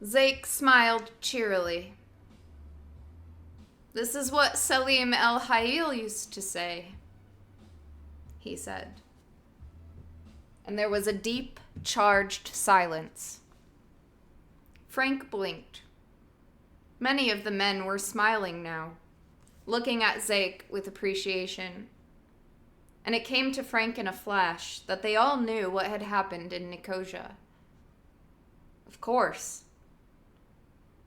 Zake smiled cheerily. "This is what Salim el-Hayil used to say," he said. And there was a deep, charged silence. Frank blinked. Many of the men were smiling now, looking at Zake with appreciation. And it came to Frank in a flash that they all knew what had happened in Nicosia. Of course.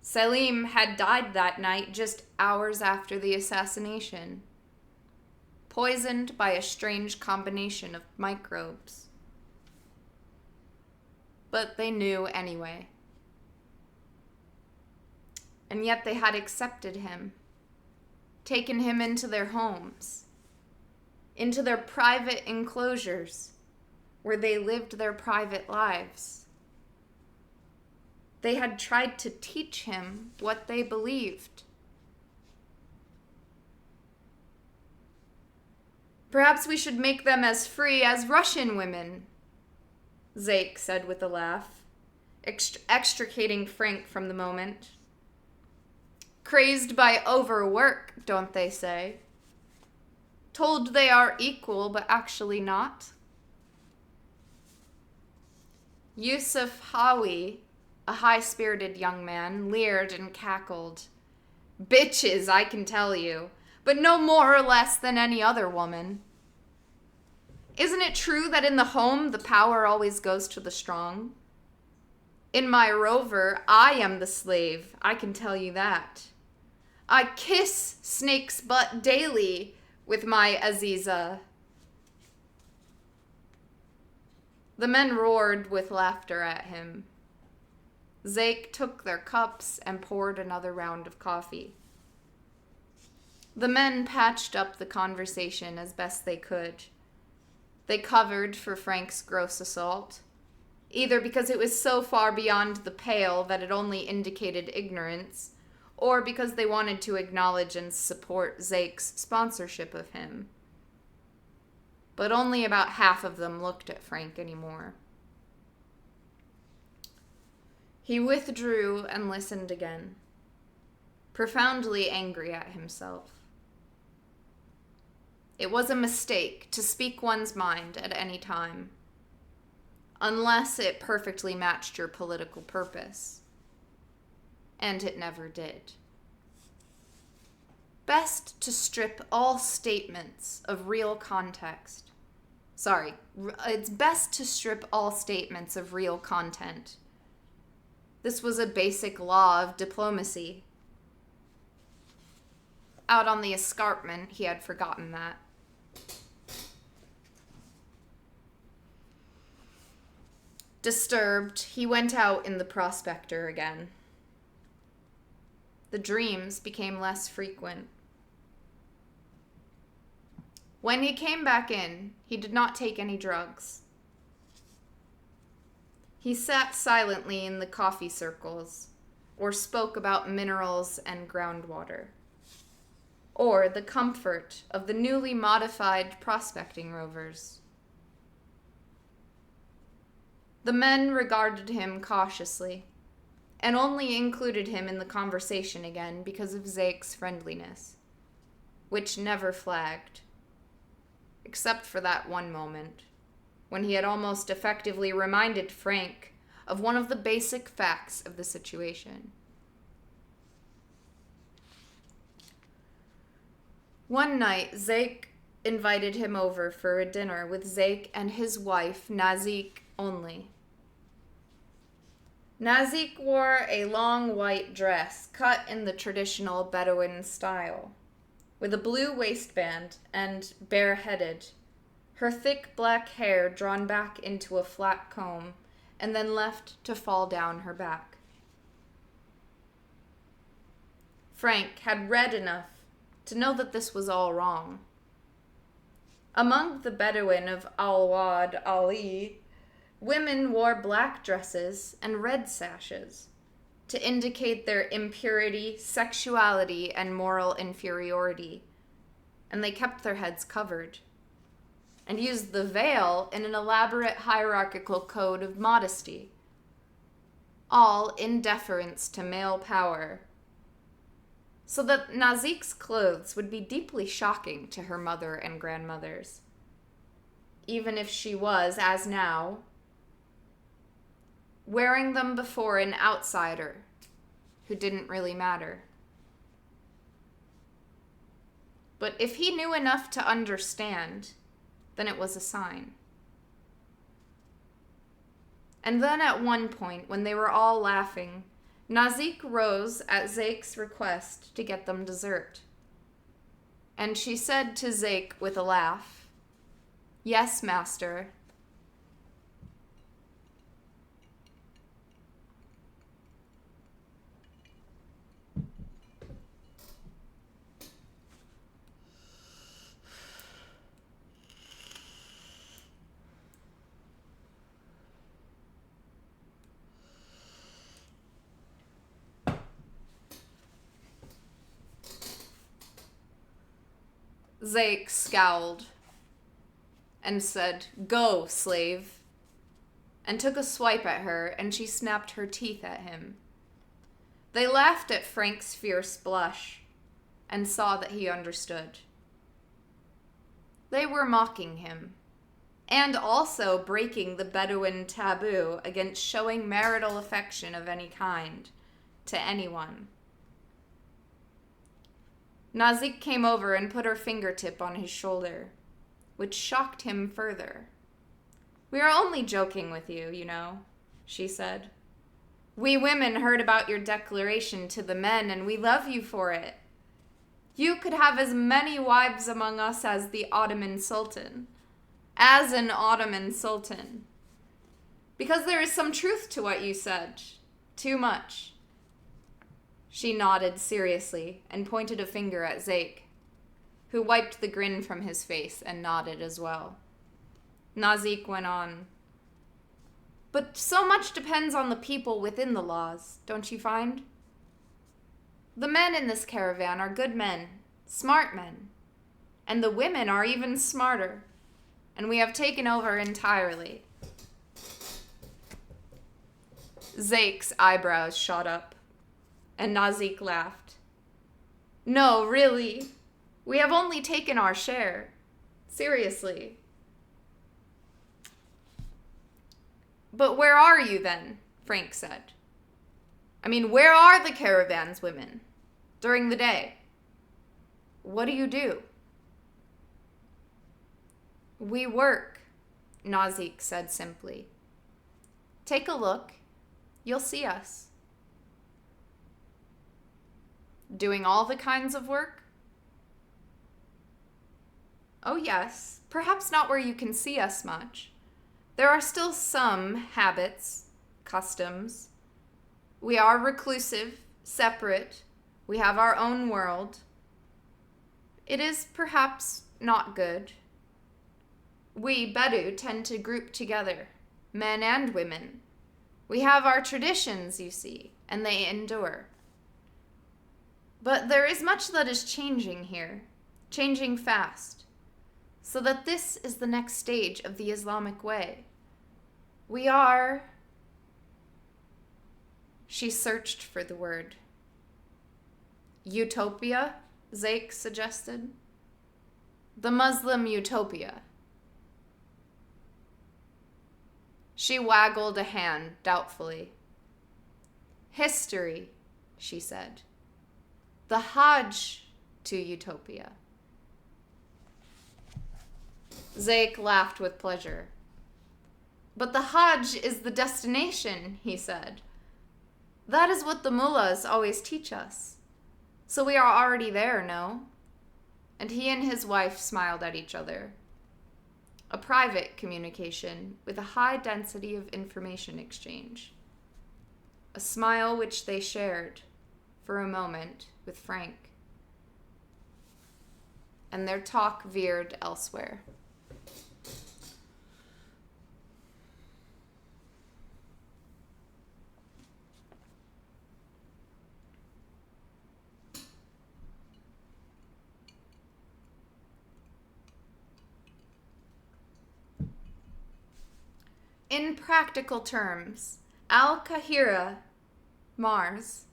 Salim had died that night just hours after the assassination, poisoned by a strange combination of microbes. But they knew anyway. And yet they had accepted him, taken him into their homes, into their private enclosures where they lived their private lives. They had tried to teach him what they believed. "Perhaps we should make them as free as Russian women," Zake said with a laugh, extricating Frank from the moment. "Crazed by overwork, don't they say? Told they are equal, but actually not." Yusuf Hawi, a high-spirited young man, leered and cackled. "Bitches, I can tell you, but no more or less than any other woman. Isn't it true that in the home the power always goes to the strong? In my rover, I am the slave, I can tell you that. I kiss Snake's butt daily with my Aziza." The men roared with laughter at him. Zake took their cups and poured another round of coffee. The men patched up the conversation as best they could. They covered for Frank's gross assault, either because it was so far beyond the pale that it only indicated ignorance, or because they wanted to acknowledge and support Zake's sponsorship of him. But only about half of them looked at Frank anymore. He withdrew and listened again, profoundly angry at himself. It was a mistake to speak one's mind at any time, unless it perfectly matched your political purpose. And it never did. Best to strip all statements of real context. It's best to strip all statements of real content. This was a basic law of diplomacy. Out on the escarpment, he had forgotten that. Disturbed, he went out in the prospector again. The dreams became less frequent. When he came back in, he did not take any drugs. He sat silently in the coffee circles, or spoke about minerals and groundwater, or the comfort of the newly modified prospecting rovers. The men regarded him cautiously, and only included him in the conversation again because of Zake's friendliness, which never flagged, except for that one moment, when he had almost effectively reminded Frank of one of the basic facts of the situation. One night, Zake invited him over for a dinner with Zake and his wife, Nazik, only. Nazik wore a long white dress cut in the traditional Bedouin style, with a blue waistband and bareheaded, her thick black hair drawn back into a flat comb and then left to fall down her back. Frank had read enough to know that this was all wrong. Among the Bedouin of Al-Wad Ali, women wore black dresses and red sashes to indicate their impurity, sexuality, and moral inferiority, and they kept their heads covered, and used the veil in an elaborate hierarchical code of modesty. all in deference to male power, so that Nazik's clothes would be deeply shocking to her mother and grandmothers, even if she was, as now, wearing them before an outsider who didn't really matter. But if he knew enough to understand, then it was a sign. And then at one point, when they were all laughing, Nazik rose at Zake's request to get them dessert. And she said to Zake with a laugh, "Yes, master." Zake scowled and said, "Go, slave," and took a swipe at her, and she snapped her teeth at him. They laughed at Frank's fierce blush and saw that he understood. They were mocking him, and also breaking the Bedouin taboo against showing marital affection of any kind to anyone. Nazik came over and put her fingertip on his shoulder, which shocked him further. "We are only joking with you, you know," she said. "We women heard about your declaration to the men, and we love you for it. You could have as many wives among us as the Ottoman Sultan. As an Ottoman Sultan. Because there is some truth to what you said. Too much." She nodded seriously and pointed a finger at Zake, who wiped the grin from his face and nodded as well. Nazik went on, "But so much depends on the people within the laws, don't you find? The men in this caravan are good men, smart men, and the women are even smarter, and we have taken over entirely." Zake's eyebrows shot up, and Nazik laughed. "No, really, we have only taken our share. Seriously." "But where are you then?" Frank said. "I mean, where are the caravan's women during the day? What do you do?" "We work," Nazik said simply. "Take a look. You'll see us." "Doing all the kinds of work?" "Oh yes, perhaps not where you can see us much. There are still some habits, customs. We are reclusive, separate. We have our own world. It is perhaps not good. We, Bedou, tend to group together, men and women. We have our traditions, you see, and they endure. But there is much that is changing here, changing fast, so that this is the next stage of the Islamic way. We are..." She searched for the word. "Utopia," Zake suggested. "The Muslim utopia." She waggled a hand doubtfully. "History," she said. "The Hajj to utopia." Zake laughed with pleasure. "But the Hajj is the destination," he said. "That is what the mullahs always teach us. So we are already there, no?" And he and his wife smiled at each other. A private communication with a high density of information exchange. A smile which they shared, for a moment, with Frank. And their talk veered elsewhere. In practical terms, Al-Qahira, Mars,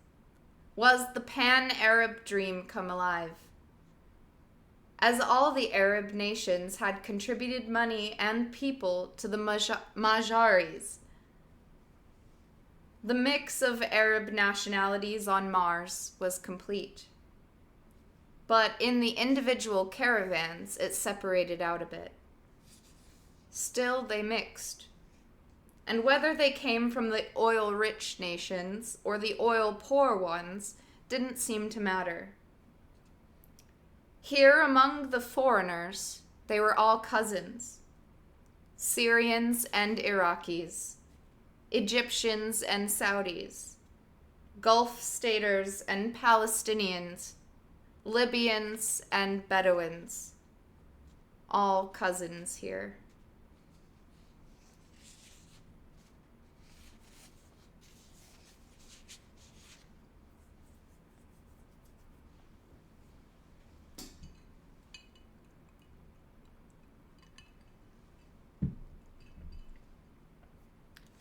was the pan-Arab dream come alive. As all the Arab nations had contributed money and people to the Majaris, the mix of Arab nationalities on Mars was complete. But in the individual caravans, it separated out a bit. Still, they mixed. And whether they came from the oil-rich nations or the oil-poor ones didn't seem to matter. Here among the foreigners, they were all cousins. Syrians and Iraqis, Egyptians and Saudis, Gulf staters and Palestinians, Libyans and Bedouins, all cousins here.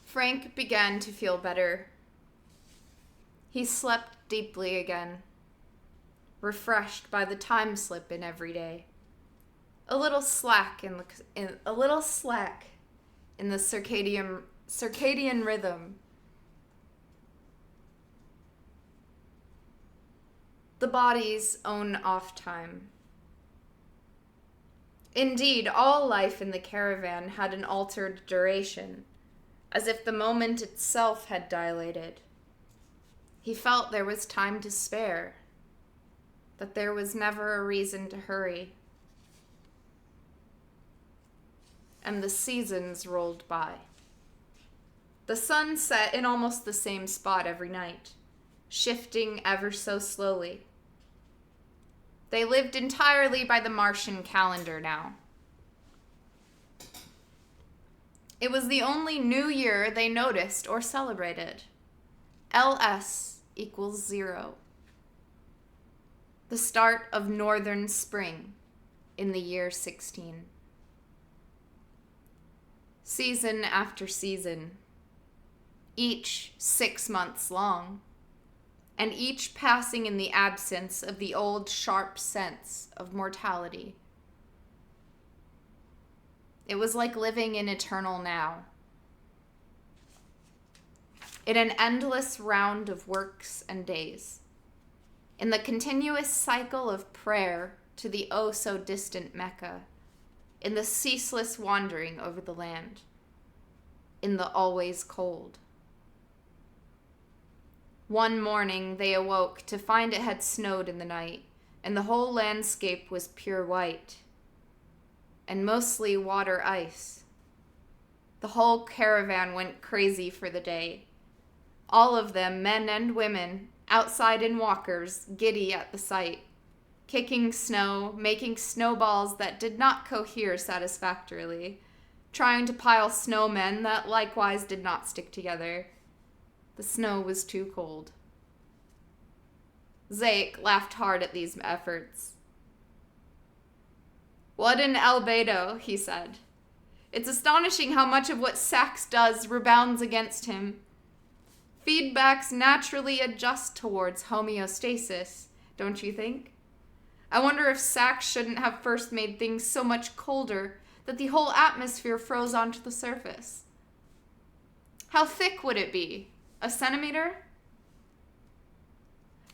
Frank began to feel better. He slept deeply again, refreshed by the time slip in every day. A little slack in the circadian rhythm. The body's own off time. Indeed, all life in the caravan had an altered duration, as if the moment itself had dilated. He felt there was time to spare, that there was never a reason to hurry. And the seasons rolled by. The sun set in almost the same spot every night, shifting ever so slowly. They lived entirely by the Martian calendar now. It was the only new year they noticed or celebrated. LS equals 0. The start of northern spring in the year 16. Season after season, each 6 months long, and each passing in the absence of the old sharp sense of mortality. It was like living in eternal now. In an endless round of works and days. In the continuous cycle of prayer to the oh-so-distant Mecca. In the ceaseless wandering over the land. In the always cold. One morning they awoke to find it had snowed in the night, and the whole landscape was pure white. And mostly water ice. The whole caravan went crazy for the day. All of them, men and women, outside in walkers, giddy at the sight, kicking snow, making snowballs that did not cohere satisfactorily, trying to pile snowmen that likewise did not stick together. The snow was too cold. Zake laughed hard at these efforts. "What an albedo," he said. "It's astonishing how much of what Sachs does rebounds against him. Feedbacks naturally adjust towards homeostasis, don't you think? I wonder if Sachs shouldn't have first made things so much colder that the whole atmosphere froze onto the surface. How thick would it be? A centimeter?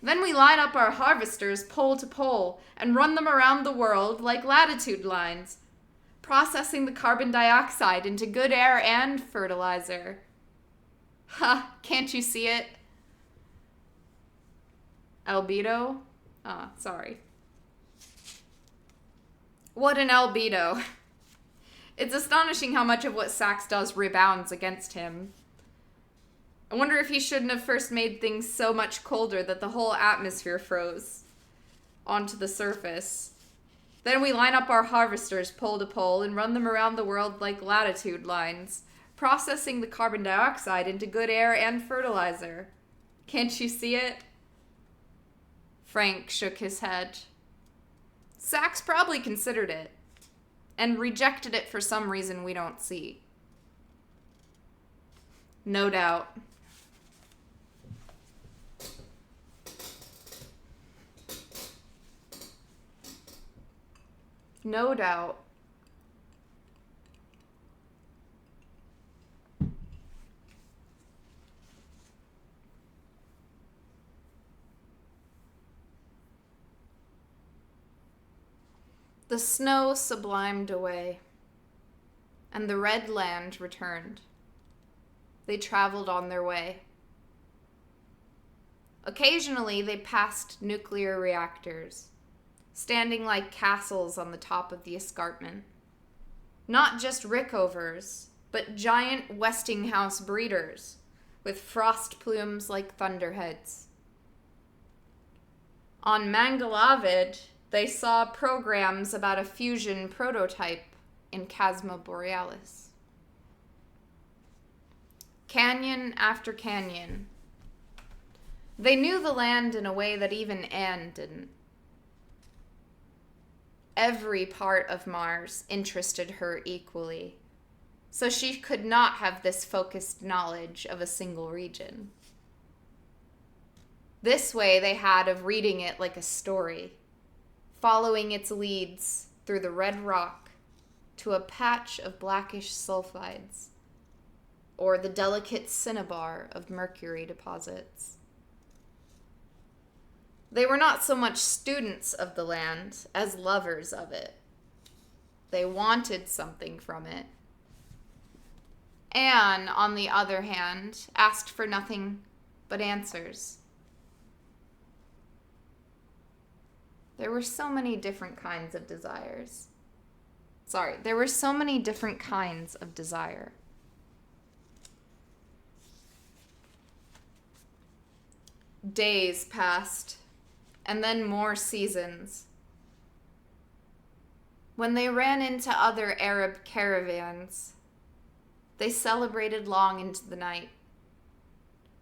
Then we line up our harvesters pole to pole and run them around the world like latitude lines, processing the carbon dioxide into good air and fertilizer. Ha, can't you see it? Albedo? Sorry. What an albedo. It's astonishing how much of what Sachs does rebounds against him. I wonder if he shouldn't have first made things so much colder that the whole atmosphere froze onto the surface. Then we line up our harvesters pole to pole and run them around the world like latitude lines, processing the carbon dioxide into good air and fertilizer. Can't you see it?" Frank shook his head. Sachs probably considered it, and rejected it for some reason we don't see. No doubt. no doubt. The snow sublimed away, and the red land returned. They traveled on their way. Occasionally, they passed nuclear reactors, standing like castles on the top of the escarpment. Not just Rickovers, but giant Westinghouse breeders with frost plumes like thunderheads. On Mangalavid, they saw programs about a fusion prototype in Chasma Borealis. Canyon after canyon. They knew the land in a way that even Anne didn't. Every part of Mars interested her equally, so she could not have this focused knowledge of a single region. This way they had of reading it like a story, following its leads through the red rock to a patch of blackish sulfides, or the delicate cinnabar of mercury deposits. They were not so much students of the land as lovers of it. They wanted something from it. Anne, on the other hand, asked for nothing but answers. There were so many different kinds of desires. There were so many different kinds of desire. Days passed, and then more seasons. When they ran into other Arab caravans, they celebrated long into the night,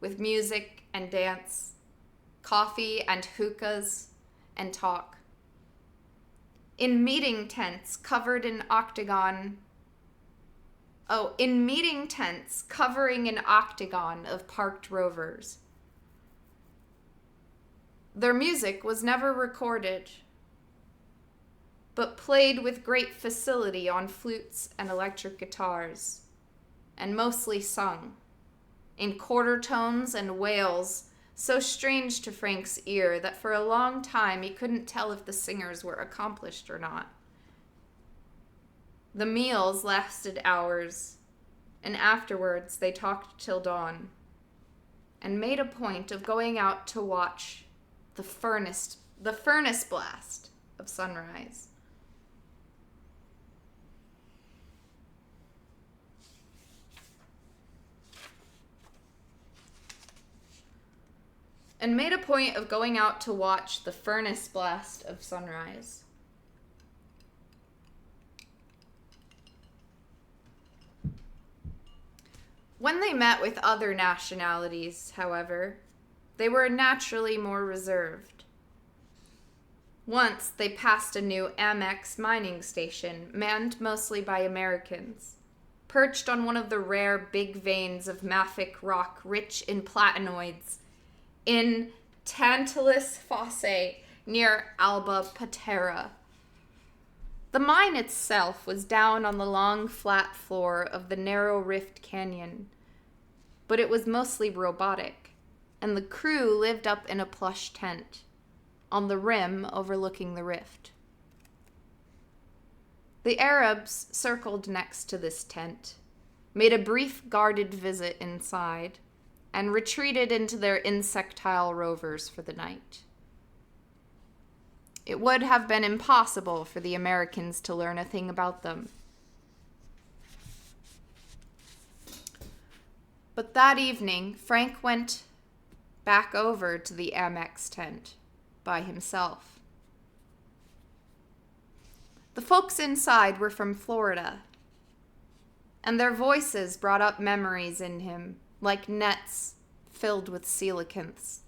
with music and dance, coffee and hookahs and talk. In meeting tents covering an octagon of parked rovers. Their music was never recorded, but played with great facility on flutes and electric guitars, and mostly sung, in quarter tones and wails so strange to Frank's ear that for a long time he couldn't tell if the singers were accomplished or not. The meals lasted hours, and afterwards they talked till dawn, and made a point of going out to watch the furnace blast of sunrise. And made a point of going out to watch the furnace blast of sunrise. When they met with other nationalities, however, they were naturally more reserved. Once they passed a new Amex mining station, manned mostly by Americans, perched on one of the rare big veins of mafic rock rich in platinoids in Tantalus Fosse near Alba Patera. The mine itself was down on the long flat floor of the narrow rift canyon, but it was mostly robotic, and the crew lived up in a plush tent on the rim overlooking the rift. The Arabs circled next to this tent, made a brief guarded visit inside, and retreated into their insectile rovers for the night. It would have been impossible for the Americans to learn a thing about them. But that evening, Frank went back over to the Amex tent by himself. The folks inside were from Florida, and their voices brought up memories in him like nets filled with coelacanths.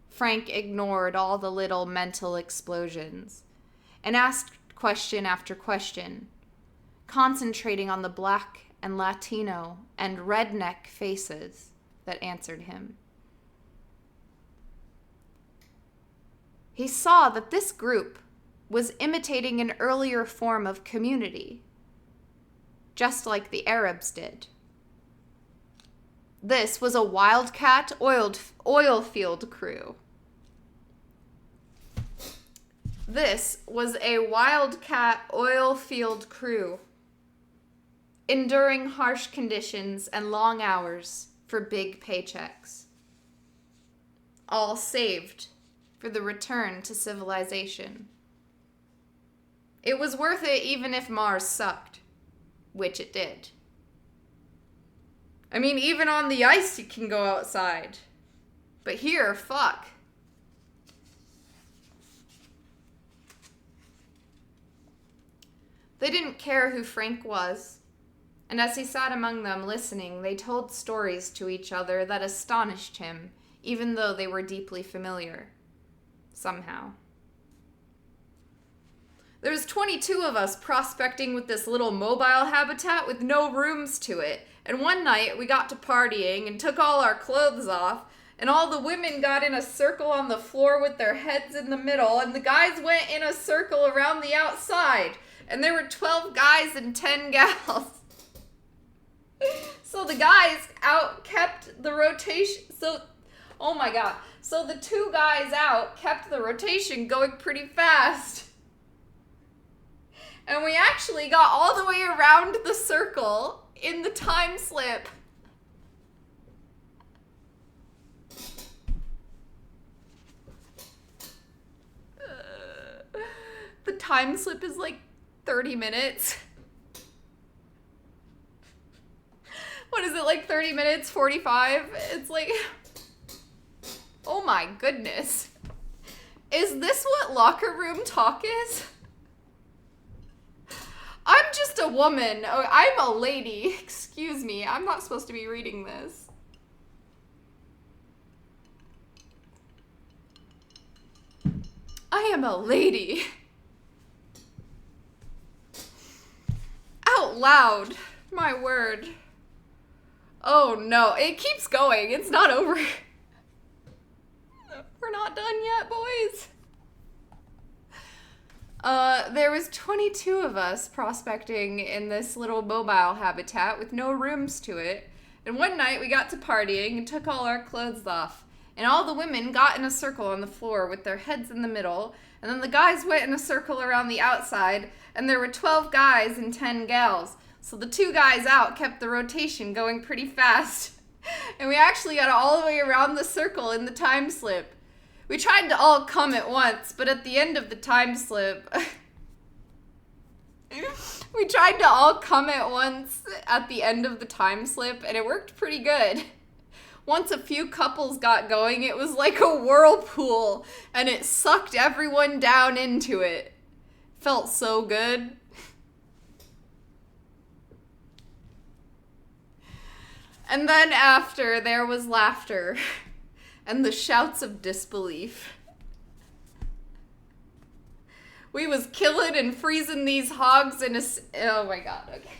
Frank ignored all the little mental explosions and asked question after question, concentrating on the black and Latino and redneck faces that answered him. He saw that this group was imitating an earlier form of community, just like the Arabs did. This was a wildcat oil field crew. This was a wildcat oil field crew, enduring harsh conditions and long hours for big paychecks, all saved for the return to civilization. It was worth it even if Mars sucked, which it did. I mean, even on the ice you can go outside. But here, fuck. They didn't care who Frank was, and as he sat among them listening, they told stories to each other that astonished him, even though they were deeply familiar. Somehow. There was 22 of us prospecting with this little mobile habitat with no rooms to it. And one night we got to partying and took all our clothes off, and all the women got in a circle on the floor with their heads in the middle, and the guys went in a circle around the outside. And there were 12 guys and 10 gals. So the guys out kept the rotation. Oh my god. So the two guys out kept the rotation going pretty fast. And we actually got all the way around the circle in the time slip. The time slip is like 30 minutes. What is it, like 30 minutes, 45? It's like, oh my goodness. Is this what locker room talk is? I'm just a woman. Oh, I'm a lady. Excuse me. I'm not supposed to be reading this. I am a lady. Out loud. My word. Oh no. It keeps going. It's not over. We're not done yet, boys. There was 22 of us prospecting in this little mobile habitat with no rooms to it. And one night we got to partying and took all our clothes off. And all the women got in a circle on the floor with their heads in the middle. And then the guys went in a circle around the outside. And there were 12 guys and 10 gals. So the two guys out kept the rotation going pretty fast. And we actually got all the way around the circle in the time slip. We tried to all come at once, but at the end of the time slip, we tried to all come at once at the end of the time slip, and it worked pretty good. Once a few couples got going, it was like a whirlpool, and it sucked everyone down into it. Felt so good. And then after, there was laughter. And the shouts of disbelief. We was killing and freezing these hogs in a... Oh my god, okay.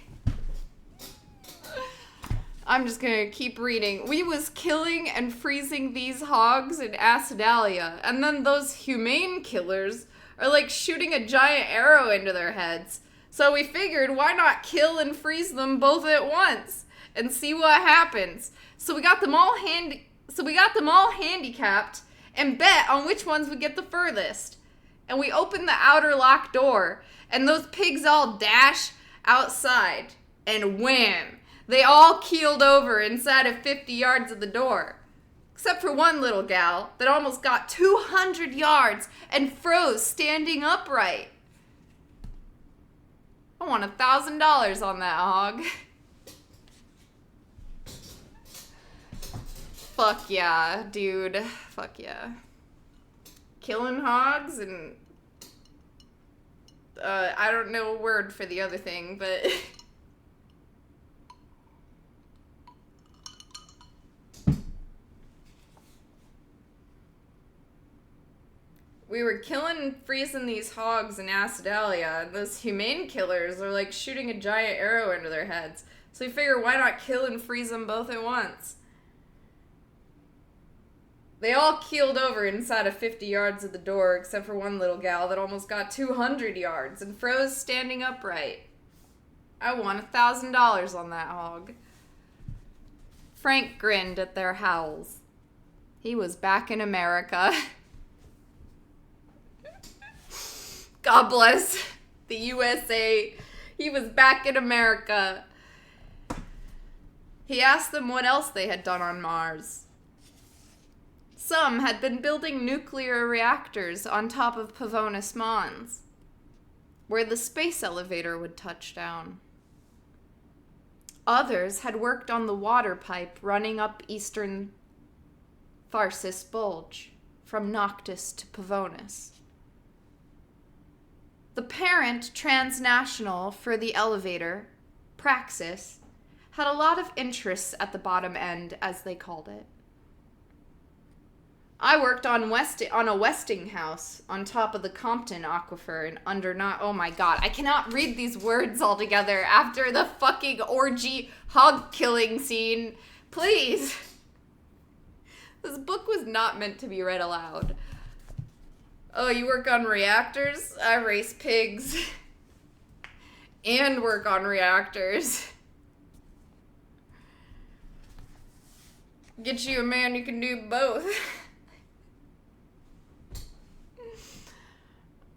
I'm just gonna keep reading. We was killing and freezing these hogs in Acidalia, and then those humane killers are like shooting a giant arrow into their heads. So we figured, why not kill and freeze them both at once and see what happens? So we got them all handicapped and bet on which ones would get the furthest. And we opened the outer lock door, and those pigs all dash outside, and wham! They all keeled over inside of 50 yards of the door. Except for one little gal that almost got 200 yards and froze standing upright. I want $1,000 on that hog. Fuck yeah, dude. Fuck yeah. Killing hogs and... I don't know a word for the other thing, but... We were killing and freezing these hogs in Acidalia, and those humane killers are like shooting a giant arrow into their heads. So we figure, why not kill and freeze them both at once? They all keeled over inside of 50 yards of the door, except for one little gal that almost got 200 yards and froze standing upright. I won $1,000 on that hog. Frank grinned at their howls. He was back in America. God bless the USA. He was back in America. He asked them what else they had done on Mars. Some had been building nuclear reactors on top of Pavonis Mons, where the space elevator would touch down. Others had worked on the water pipe running up eastern Tharsis Bulge from Noctis to Pavonis. The parent transnational for the elevator, Praxis, had a lot of interests at the bottom end, as they called it. I worked on a Westinghouse on top of the Compton Aquifer and under not. Oh my god, I cannot read these words all together after the fucking orgy hog killing scene. Please. This book was not meant to be read aloud. Oh, you work on reactors? I race pigs. And work on reactors. Get you a man who can do both.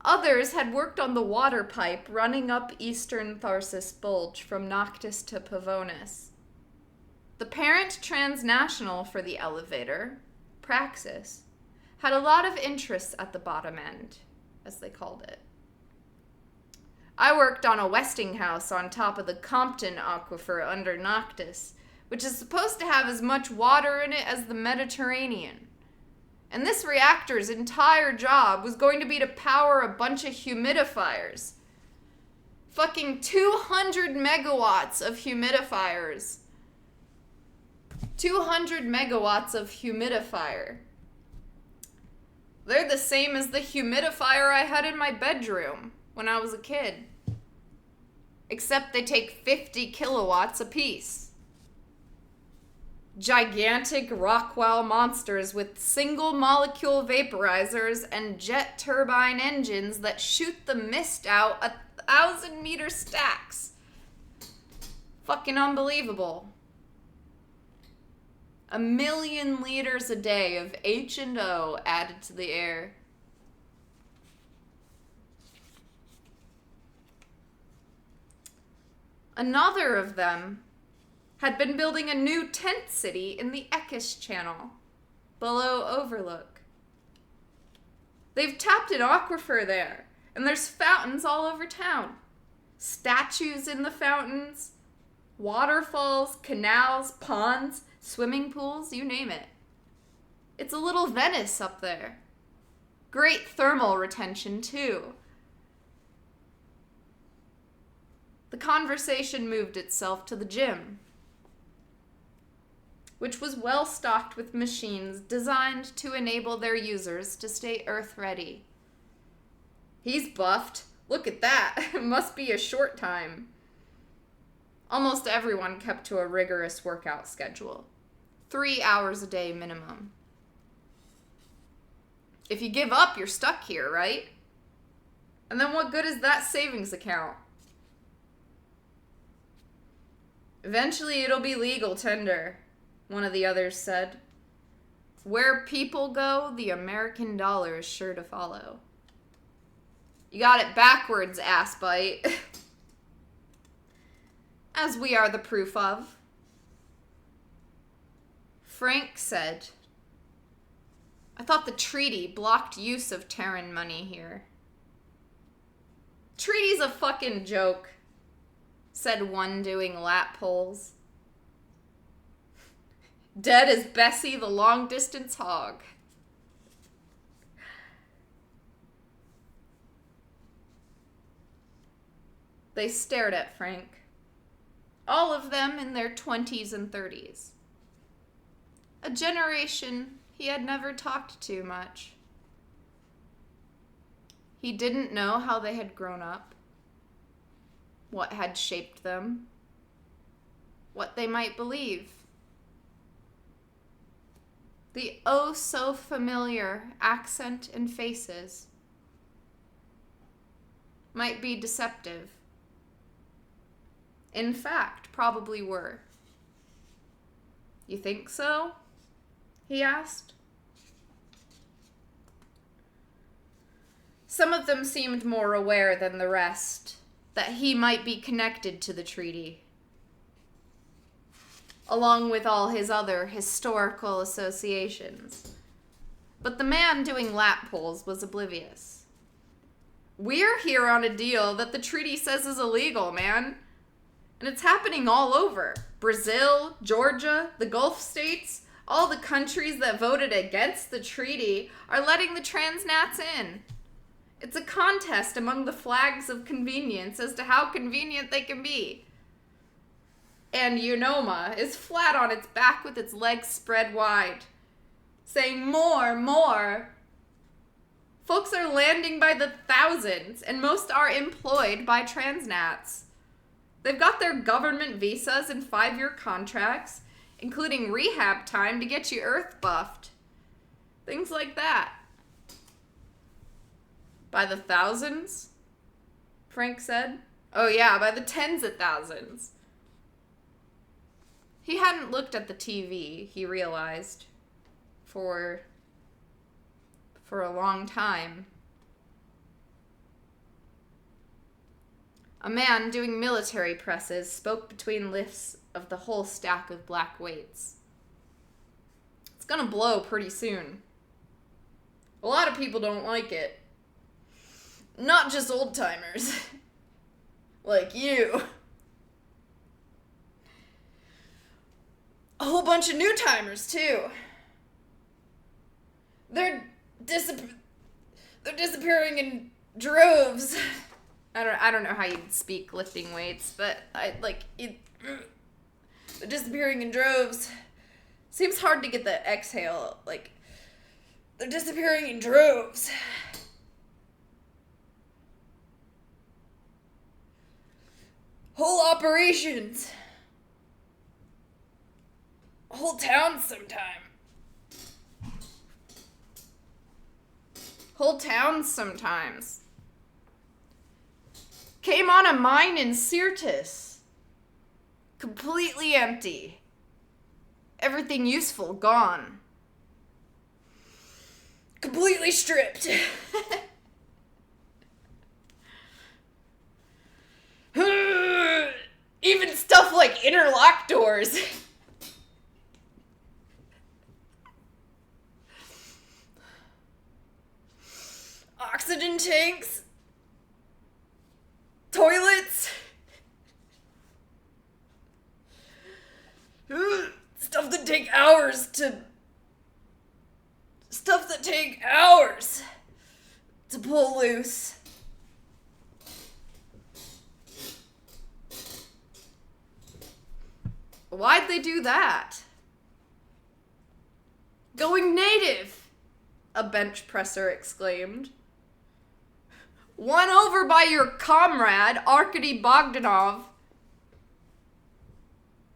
Others had worked on the water pipe running up eastern Tharsis Bulge from Noctis to Pavonis. The parent transnational for the elevator, Praxis, had a lot of interests at the bottom end, as they called it. I worked on a Westinghouse on top of the Compton Aquifer under Noctis, which is supposed to have as much water in it as the Mediterranean. And this reactor's entire job was going to be to power a bunch of humidifiers. Fucking 200 megawatts of humidifiers. 200 megawatts of humidifier. They're the same as the humidifier I had in my bedroom when I was a kid. Except they take 50 kilowatts apiece. Gigantic Rockwell monsters with single molecule vaporizers and jet turbine engines that shoot the mist out 1,000-meter stacks. Fucking unbelievable. 1 million liters a day of H2O added to the air. Another of them had been building a new tent city in the Ekis Channel, below Overlook. They've tapped an aquifer there, and there's fountains all over town. Statues in the fountains, waterfalls, canals, ponds, swimming pools, you name it. It's a little Venice up there. Great thermal retention, too. The conversation moved itself to the gym, which was well stocked with machines designed to enable their users to stay Earth-ready. He's buffed. Look at that. It must be a short time. Almost everyone kept to a rigorous workout schedule. 3 hours a day minimum. If you give up, you're stuck here, right? And then what good is that savings account? Eventually it'll be legal tender, one of the others said. Where people go, the American dollar is sure to follow. You got it backwards, ass bite. As we are the proof of. Frank said, I thought the treaty blocked use of Terran money here. Treaty's a fucking joke, said one doing lap pulls. Dead as Bessie the long-distance hog. They stared at Frank, all of them in their 20s and 30s. A generation he had never talked to much. He didn't know how they had grown up, what had shaped them, what they might believe. The oh so familiar accent and faces might be deceptive. In fact, probably were. You think so? He asked. Some of them seemed more aware than the rest that he might be connected to the treaty, along with all his other historical associations. But the man doing lap pulls was oblivious. We're here on a deal that the treaty says is illegal, man. And it's happening all over. Brazil, Georgia, the Gulf states, all the countries that voted against the treaty are letting the transnats in. It's a contest among the flags of convenience as to how convenient they can be. And Unoma is flat on its back with its legs spread wide, saying more, more. Folks are landing by the thousands, and most are employed by transnats. They've got their government visas and 5-year contracts, including rehab time to get you earth buffed. Things like that. By the thousands? Frank said. Oh yeah, by the tens of thousands. He hadn't looked at the TV, he realized, for a long time. A man doing military presses spoke between lifts of the whole stack of black weights. It's gonna blow pretty soon. A lot of people don't like it. Not just old-timers. Like you. A whole bunch of new-timers, too. They're disappearing in droves. I don't know how you'd speak lifting weights, but they're disappearing in droves. Seems hard to get the exhale, they're disappearing in droves. Whole operations. Whole towns sometime. Whole towns sometimes. Came on a mine in Syrtis. Completely empty. Everything useful gone. Completely stripped. Even stuff like interlock doors. Oxygen tanks. Toilets. Stuff that take hours to pull loose. Why'd they do that? Going native, a bench presser exclaimed. Won over by your comrade, Arkady Bogdanov.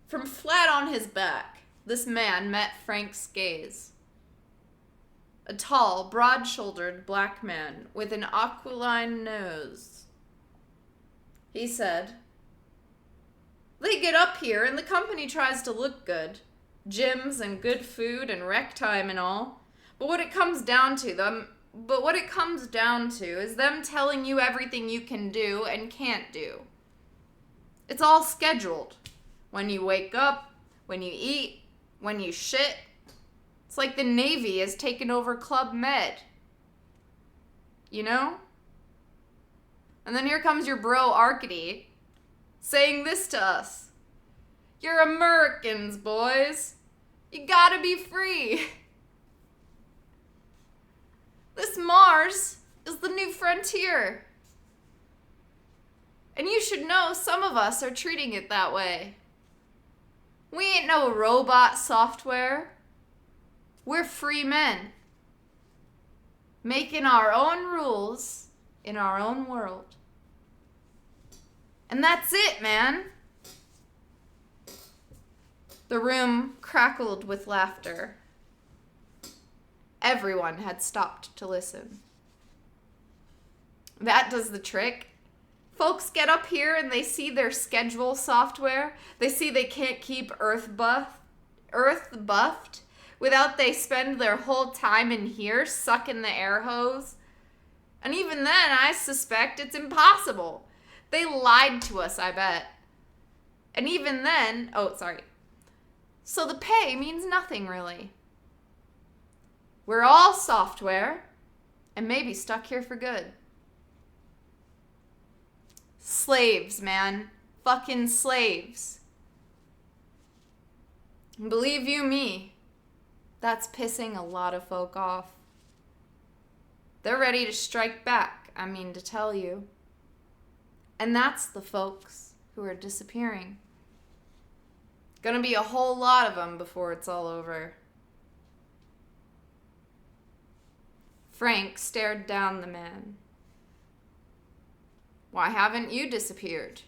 From flat on his back, this man met Frank's gaze. A tall, broad-shouldered black man with an aquiline nose. He said, They get up here and the company tries to look good. Gyms and good food and rec time and all. But what it comes down to is them telling you everything you can do and can't do. It's all scheduled. When you wake up, when you eat, when you shit. It's like the Navy has taken over Club Med. You know? And then here comes your bro Arkady saying this to us. You're Americans, boys. You gotta be free. This Mars is the new frontier. And you should know some of us are treating it that way. We ain't no robot software. We're free men. Making our own rules in our own world. And that's it, man. The room crackled with laughter. Everyone had stopped to listen. That does the trick. Folks get up here and they see their schedule software. They see they can't keep Earth buffed without they spend their whole time in here sucking the air hose. And even then, I suspect it's impossible. They lied to us, I bet. And even then, so the pay means nothing, really. We're all software, and maybe stuck here for good. Slaves, man. Fucking slaves. And believe you me, that's pissing a lot of folk off. They're ready to strike back, I mean to tell you. And that's the folks who are disappearing. Gonna be a whole lot of them before it's all over. Frank stared down the man. Why haven't you disappeared?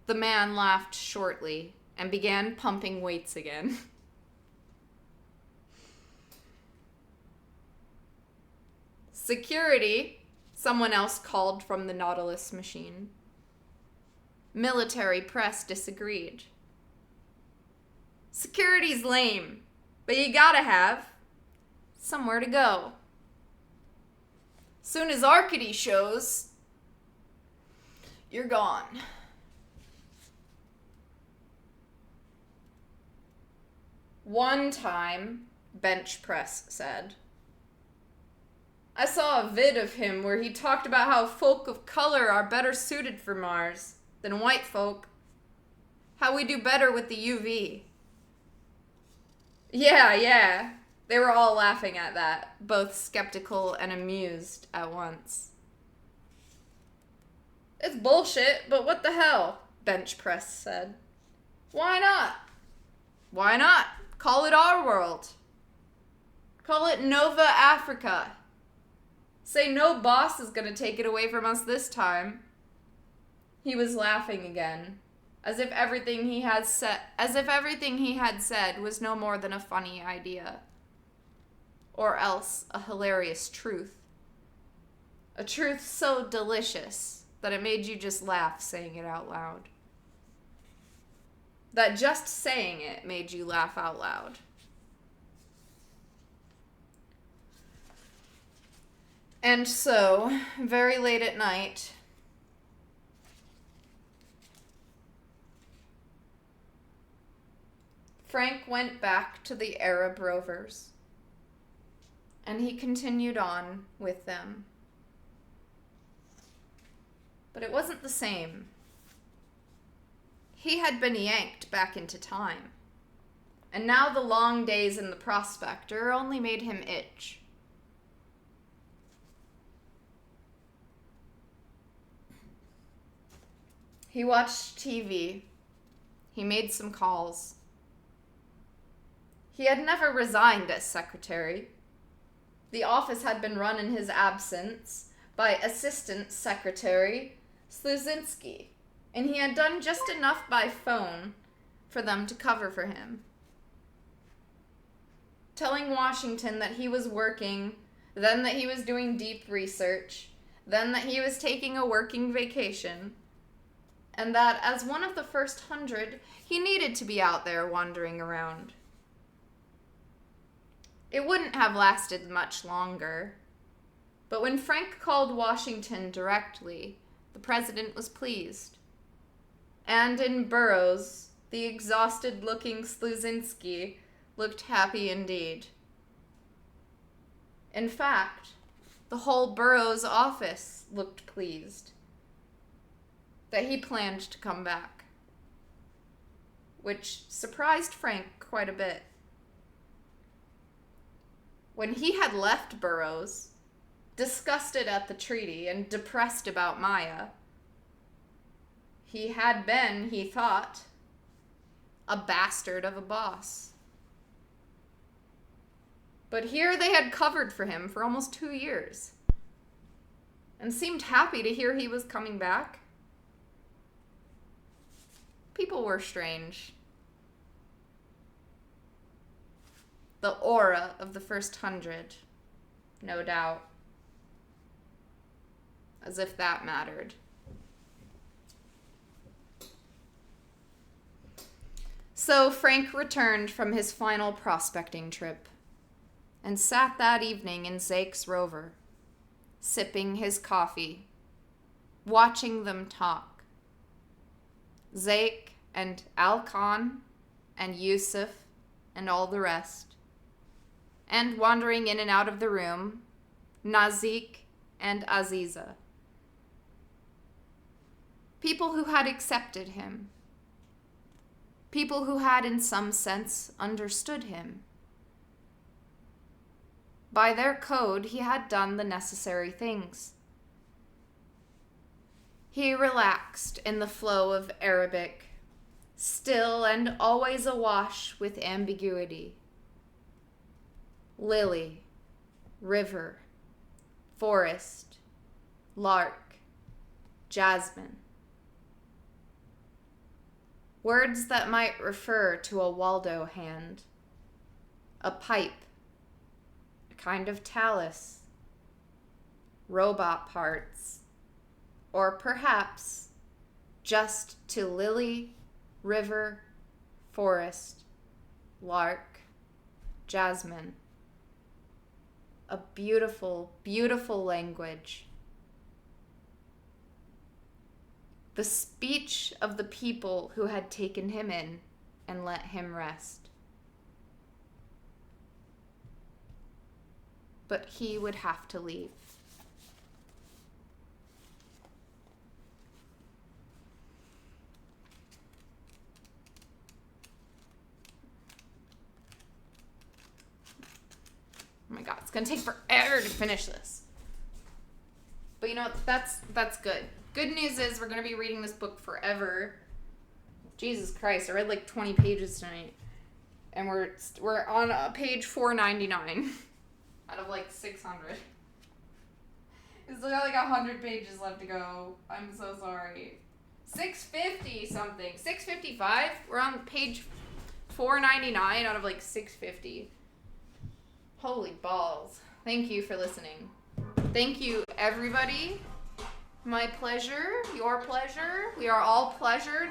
The man laughed shortly and began pumping weights again. Security, someone else called from the Nautilus machine. Military press disagreed. Security's lame, but you gotta have somewhere to go. Soon as Arcady shows, you're gone. One time, Bench Press said, I saw a vid of him where he talked about how folk of color are better suited for Mars than white folk. How we do better with the UV. Yeah. They were all laughing at that, both skeptical and amused at once. It's bullshit, but what the hell? Bench Press said. Why not? Why not? Call it our world. Call it Nova Africa. Say no boss is gonna take it away from us this time. He was laughing again, as if everything he had said was no more than a funny idea. Or else a hilarious truth. A truth so delicious that it made you just laugh saying it out loud. That just saying it made you laugh out loud. And so, very late at night, Frank went back to the Arab rovers. And he continued on with them. But it wasn't the same. He had been yanked back into time. And now the long days in the Prospector only made him itch. He watched TV. He made some calls. He had never resigned as secretary. The office had been run in his absence by Assistant Secretary Sluzinski, and he had done just enough by phone for them to cover for him. Telling Washington that he was working, then that he was doing deep research, then that he was taking a working vacation, and that as one of the first 100, he needed to be out there wandering around. It wouldn't have lasted much longer. But when Frank called Washington directly, the president was pleased. And in Burroughs, the exhausted-looking Sluzinski looked happy indeed. In fact, the whole Burroughs office looked pleased that he planned to come back, which surprised Frank quite a bit. When he had left Burroughs, disgusted at the treaty and depressed about Maya, he had been, he thought, a bastard of a boss. But here they had covered for him for almost 2 years, and seemed happy to hear he was coming back. People were strange. The aura of the first 100, no doubt. As if that mattered. So Frank returned from his final prospecting trip and sat that evening in Zake's Rover, sipping his coffee, watching them talk. Zake and Al Khan and Yusuf and all the rest. And wandering in and out of the room, Nazik and Aziza. People who had accepted him. People who had, in some sense, understood him. By their code, he had done the necessary things. He relaxed in the flow of Arabic, still and always awash with ambiguity. Lily, river, forest, lark, jasmine. Words that might refer to a Waldo hand, a pipe, a kind of talus, robot parts, or perhaps just to lily, river, forest, lark, jasmine. A beautiful, beautiful language. The speech of the people who had taken him in and let him rest. But he would have to leave. Oh my God, it's gonna take forever to finish this. But you know, that's good. Good news is we're going to be reading this book forever. Jesus Christ, I read like 20 pages tonight. And we're on page 499 out of like 600. It's got like 100 pages left to go. I'm so sorry. 650 something. 655? We're on page 499 out of like 650. Holy balls. Thank you for listening. Thank you, everybody. My pleasure, your pleasure. We are all pleasured.